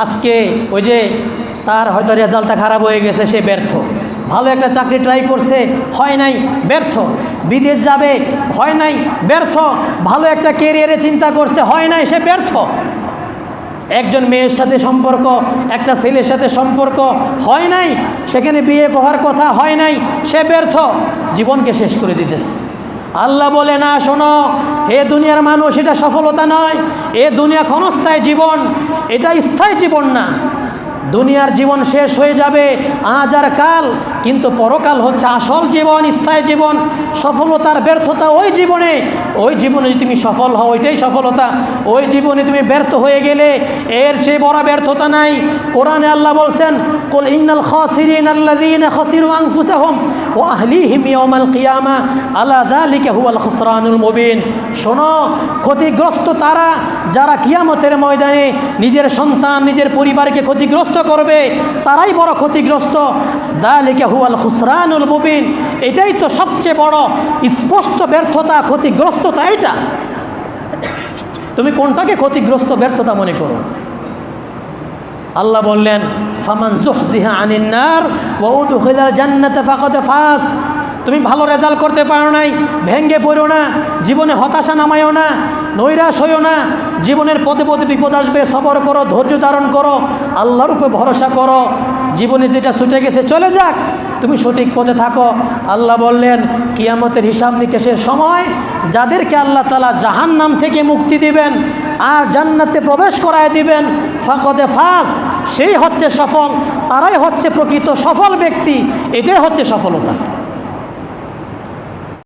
আজকে ওই যে তার হয়তো রেজাল্টটা খারাপ হয়ে গেছে, সে ব্যর্থ। ভালো একটা চাকরি ট্রাই করছে, হয় নাই, ব্যর্থ। বিদেশ যাবে, হয় নাই, ব্যর্থ। ভালো একটা কেরিয়ারে চিন্তা করছে, হয় নাই, সে ব্যর্থ। একজন মেয়ের সাথে সম্পর্ক, একটা ছেলের সাথে সম্পর্ক, হয় নাই, সেখানে বিয়ে হওয়ার কথা, হয় নাই, সে ব্যর্থ। জীবনকে শেষ করে দিতেছে। আল্লাহ বলে, না শোনো এ দুনিয়ার মানুষ, এটা সফলতা নয়। এ দুনিয়া ক্ষণস্থায়ী জীবন, এটা স্থায়ী জীবন না। দুনিয়ার জীবন শেষ হয়ে যাবে আজ আর কাল, কিন্তু পরকাল হচ্ছে আসল জীবন, স্থায়ী জীবন। সফলতার ব্যর্থতা ওই জীবনে যদি তুমি সফল হও, ওইটাই সফলতা। ওই জীবনে তুমি ব্যর্থ হয়ে গেলে এর চেয়ে বড় ব্যর্থতা নাই। কোরআনে আল্লাহ বলছেন, কুল ইন্নাল খাসিরিন আল্লাযীনা খাসিরু আনফুসাহুম ওয়া আহলিহিম ইয়াওমাল কিয়ামা আলা যালিকা হুয়াল খুসরানুল মুবিন। শোনো, ক্ষতিগ্রস্ত তারা যারা কিয়ামতের ময়দানে নিজের সন্তান, নিজের পরিবারকে ক্ষতিগ্রস্ত করবে, তারাই বড় ক্ষতিগ্রস্ত। যালিকা হুয়াল খুসরানুল মুবিন। এটাই তো সবচেয়ে বড় স্পষ্ট ব্যর্থতা, ক্ষতিগ্রস্ততা। এটা তুমি কোনটাকে ক্ষতিগ্রস্ত ব্যর্থতা মনে করো? আল্লাহ বললেন, ফামান যুহজিহা আনিন নার ওয়া উদখিলাল জান্নাতা ফাকাদ ফাজ। তুমি ভালো রেজাল্ট করতে পারো নাই, ভেঙ্গে পড়ো না, জীবনে হতাশা নামায়ও না, নৈরাশ হইও না। জীবনের পদে পদে বিপদ আসবে, সবর করো, ধৈর্য ধারণ করো, আল্লাহর উপর ভরসা করো। জীবনে যেটা ছুটে গেছে চলে যাক, তুমি সঠিক পথে থাকো। আল্লাহ বললেন, কিয়ামতের হিসাব নিকেশের সময় যাদেরকে আল্লাহ তাআলা জাহান্নাম থেকে মুক্তি দিবেন আর জান্নাতে প্রবেশ করায় দিবেন, ফাকাদে ফাজ, সেই হচ্ছে সফল, তারাই হচ্ছে প্রকৃত সফল ব্যক্তি। এটাই হচ্ছে সফলতা।